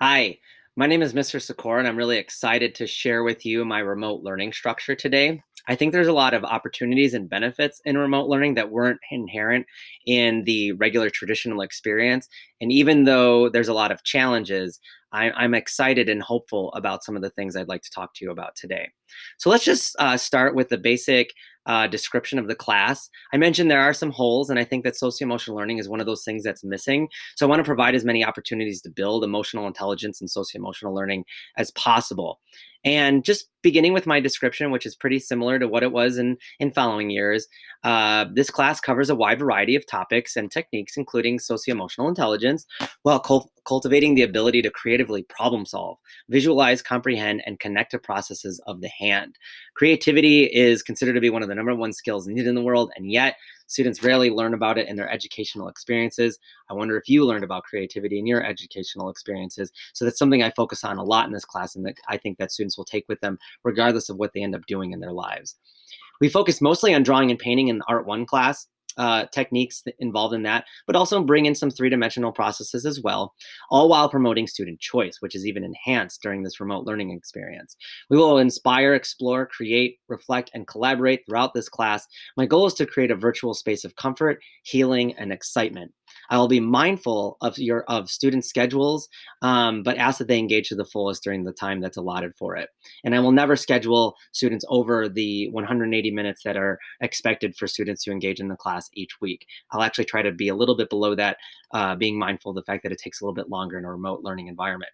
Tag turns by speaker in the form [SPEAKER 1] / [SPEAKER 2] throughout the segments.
[SPEAKER 1] Hi, my name is Mr. Sikora, and I'm really excited to share with you my remote learning structure today. I think there's a lot of opportunities and benefits in remote learning that weren't inherent in the regular traditional experience. And even though there's a lot of challenges, I'm excited and hopeful about some of the things I'd like to talk to you about today. So let's just start with the basic description of the class. I mentioned there are some holes, and I think that socio-emotional learning is one of those things that's missing. So I want to provide as many opportunities to build emotional intelligence and socio-emotional learning as possible. And just beginning with my description, which is pretty similar to what it was in following years, this class covers a wide variety of topics and techniques, including socio-emotional intelligence, while cultivating the ability to creatively problem solve, visualize, comprehend, and connect to processes of the hand. Creativity is considered to be one of the #1 skills needed in the world, and yet students rarely learn about it in their educational experiences. I wonder if you learned about creativity in your educational experiences. So that's something I focus on a lot in this class, and that I think that students will take with them regardless of what they end up doing in their lives. We focus mostly on drawing and painting in the Art 1 class, techniques involved in that, but also bring in some three-dimensional processes as well, all while promoting student choice, which is even enhanced during this remote learning experience. We will inspire, explore, create, reflect, and collaborate throughout this class. My goal is to create a virtual space of comfort, healing, and excitement. I will be mindful of student schedules, but ask that they engage to the fullest during the time that's allotted for it. And I will never schedule students over the 180 minutes that are expected for students to engage in the class each week. I'll actually try to be a little bit below that, being mindful of the fact that it takes a little bit longer in a remote learning environment.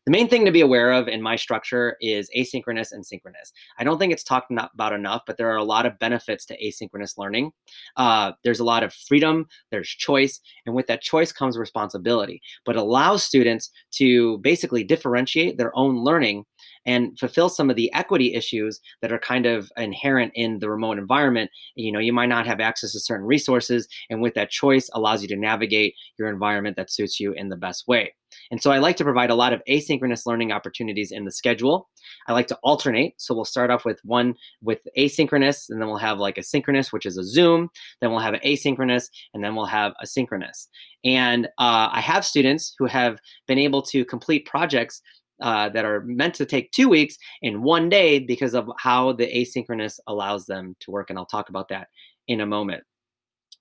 [SPEAKER 1] The main thing to be aware of in my structure is asynchronous and synchronous. I don't think it's talked about enough, but there are a lot of benefits to asynchronous learning. There's a lot of freedom, there's choice, and with that choice comes responsibility, but allows students to basically differentiate their own learning and fulfill some of the equity issues that are kind of inherent in the remote environment. You might not have access to certain resources, and with that choice allows you to navigate your environment that suits you in the best way. And so I like to provide a lot of asynchronous learning opportunities in the schedule. I like to alternate. So we'll start off with one with asynchronous, and then we'll have like a synchronous, which is a Zoom. Then we'll have an asynchronous, and then we'll have a synchronous. And I have students who have been able to complete projects that are meant to take 2 weeks in one day because of how the asynchronous allows them to work. And I'll talk about that in a moment.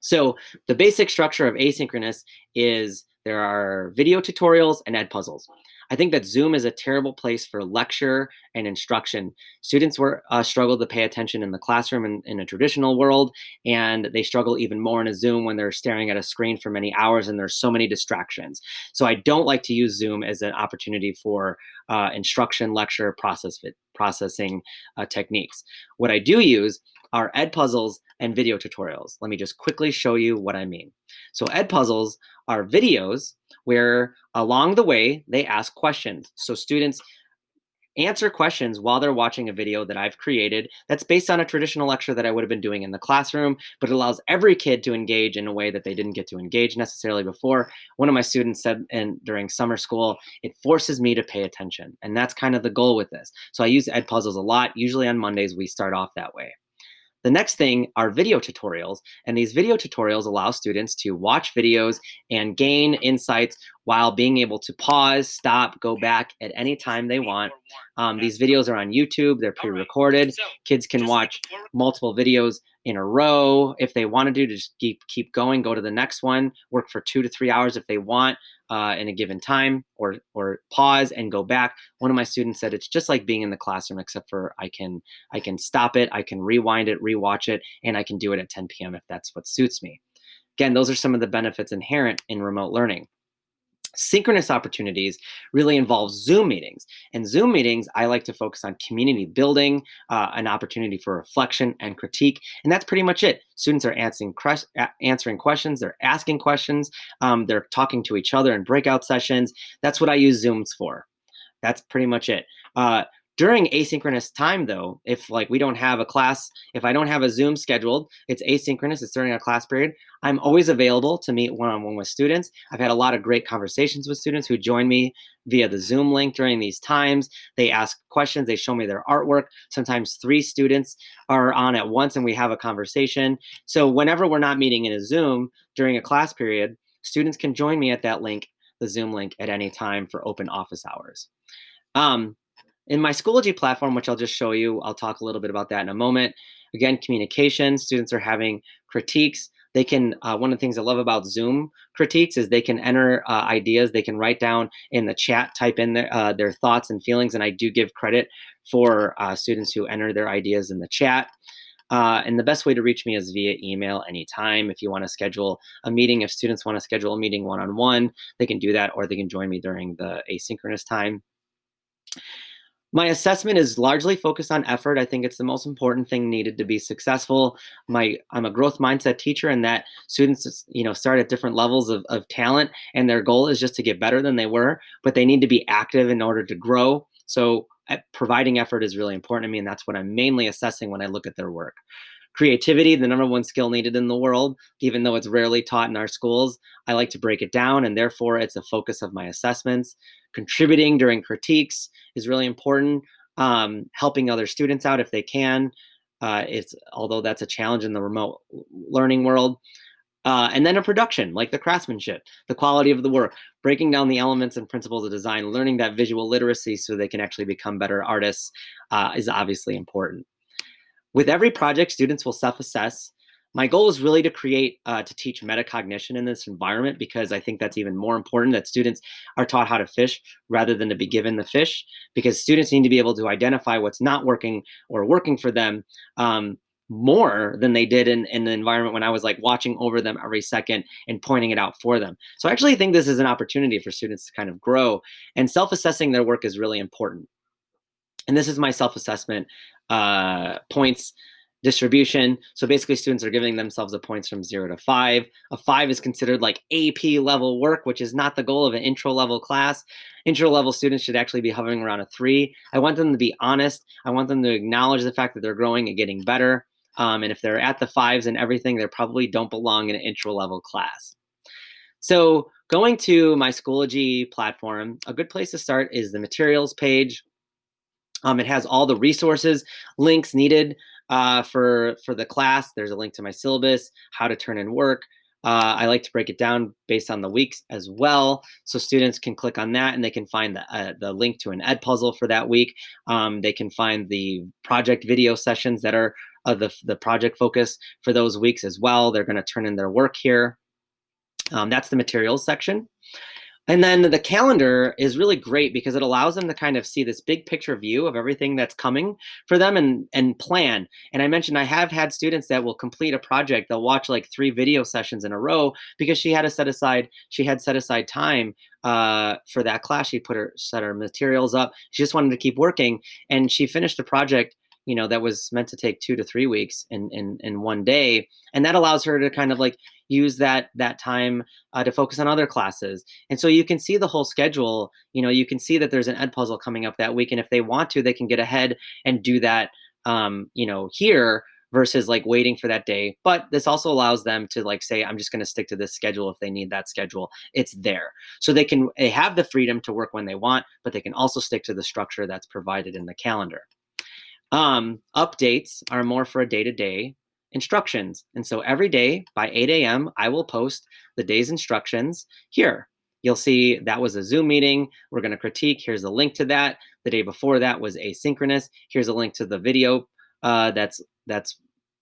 [SPEAKER 1] So the basic structure of asynchronous is there are video tutorials and Edpuzzles. I think that Zoom is a terrible place for lecture and instruction. Students struggle to pay attention in the classroom in a traditional world, and they struggle even more in a Zoom when they're staring at a screen for many hours and there's so many distractions. So I don't like to use Zoom as an opportunity for instruction, lecture, processing techniques. What I do use are Edpuzzles and video tutorials. Let me just quickly show you what I mean. So Edpuzzles are videos where along the way they ask questions. So students answer questions while they're watching a video that I've created that's based on a traditional lecture that I would have been doing in the classroom, but it allows every kid to engage in a way that they didn't get to engage necessarily before. One of my students said during summer school, it forces me to pay attention. And that's kind of the goal with this. So I use Edpuzzles a lot. Usually on Mondays, we start off that way. The next thing are video tutorials, and these video tutorials allow students to watch videos and gain insights while being able to pause, stop, go back at any time they want. These videos are on YouTube, they're pre-recorded. Kids can watch multiple videos in a row if they want to just keep going, go to the next one, work for 2 to 3 hours if they want in a given time, or pause and go back. One of my students said it's just like being in the classroom, except for I can stop it, I can rewind it, rewatch it, and I can do it at 10 p.m. if that's what suits me. Again, those are some of the benefits inherent in remote learning. Synchronous opportunities really involve Zoom meetings. And Zoom meetings, I like to focus on community building, an opportunity for reflection and critique. And that's pretty much it. Students are answering questions, they're asking questions, they're talking to each other in breakout sessions. That's what I use Zooms for. That's pretty much it. During asynchronous time, though, if we don't have a class, if I don't have a Zoom scheduled, it's asynchronous, it's during a class period, I'm always available to meet one-on-one with students. I've had a lot of great conversations with students who join me via the Zoom link during these times. They ask questions, they show me their artwork. Sometimes 3 students are on at once and we have a conversation. So whenever we're not meeting in a Zoom during a class period, students can join me at that link the Zoom link at any time for open office hours. Um, in my Schoology platform, which I'll just show you, I'll talk a little bit about that in a moment. Again, communication, students are having critiques. They can, one of the things I love about Zoom critiques is they can enter ideas, they can write down in the chat, type in their thoughts and feelings, and I do give credit for students who enter their ideas in the chat. And the best way to reach me is via email anytime. If you want to schedule a meeting, if students want to schedule a meeting one-on-one, they can do that, or they can join me during the asynchronous time. My assessment is largely focused on effort. I think it's the most important thing needed to be successful. I'm a growth mindset teacher, and that students, start at different levels of talent, and their goal is just to get better than they were, but they need to be active in order to grow. So providing effort is really important to me, and that's what I'm mainly assessing when I look at their work. Creativity, the number one skill needed in the world, even though it's rarely taught in our schools. I like to break it down, and therefore it's a focus of my assessments. Contributing during critiques is really important. Helping other students out if they can. Although that's a challenge in the remote learning world. And then a production, like the craftsmanship, the quality of the work, breaking down the elements and principles of design, learning that visual literacy so they can actually become better artists is obviously important. With every project, students will self-assess. My goal is really to to teach metacognition in this environment, because I think that's even more important, that students are taught how to fish rather than to be given the fish, because students need to be able to identify what's not working or working for them more than they did in the environment when I was like watching over them every second and pointing it out for them. So I actually think this is an opportunity for students to kind of grow, and self-assessing their work is really important. And this is my self-assessment points distribution. So basically students are giving themselves the points from 0 to 5. A 5 is considered like AP level work, which is not the goal of an intro level class. Intro level students should actually be hovering around a 3. I want them to be honest. I want them to acknowledge the fact that they're growing and getting better. And if they're at the 5s and everything, they probably don't belong in an intro level class. So going to my Schoology platform, a good place to start is the materials page. It has all the resources, links needed for the class. There's a link to my syllabus, how to turn in work. I like to break it down based on the weeks as well, so students can click on that and they can find the link to an Edpuzzle for that week. They can find the project video sessions that are the project focus for those weeks as well. They're going to turn in their work here. That's the materials section. And then the calendar is really great because it allows them to kind of see this big picture view of everything that's coming for them and plan. And I mentioned I have had students that will complete a project. They'll watch like 3 video sessions in a row because she had set aside time for that class. She set her materials up. She just wanted to keep working, and she finished a project that was meant to take 2 to 3 weeks in one day. And that allows her to kind of like use that time to focus on other classes. And so you can see the whole schedule. You can see that there's an Edpuzzle coming up that week. And if they want to, they can get ahead and do that, here versus like waiting for that day. But this also allows them to like say, I'm just going to stick to this schedule. If they need that schedule, it's there. So they have the freedom to work when they want, but they can also stick to the structure that's provided in the calendar. Updates are more for a day-to-day instructions. And so every day by 8 a.m., I will post the day's instructions here. You'll see that was a Zoom meeting. We're going to critique. Here's a link to that. The day before that was asynchronous. Here's a link to the video that's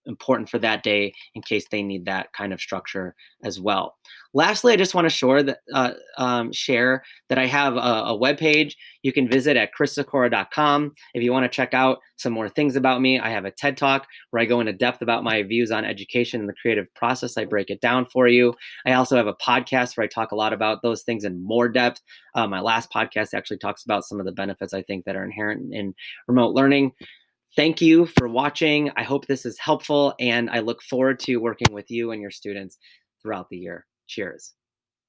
[SPEAKER 1] important for that day in case they need that kind of structure as well. Lastly, I just want to share that I have a webpage you can visit at chrissicora.com. If you want to check out some more things about me, I have a TED Talk where I go into depth about my views on education and the creative process. I break it down for you. I also have a podcast where I talk a lot about those things in more depth. My last podcast actually talks about some of the benefits I think that are inherent in remote learning. Thank you for watching. I hope this is helpful, and I look forward to working with you and your students throughout the year. Cheers.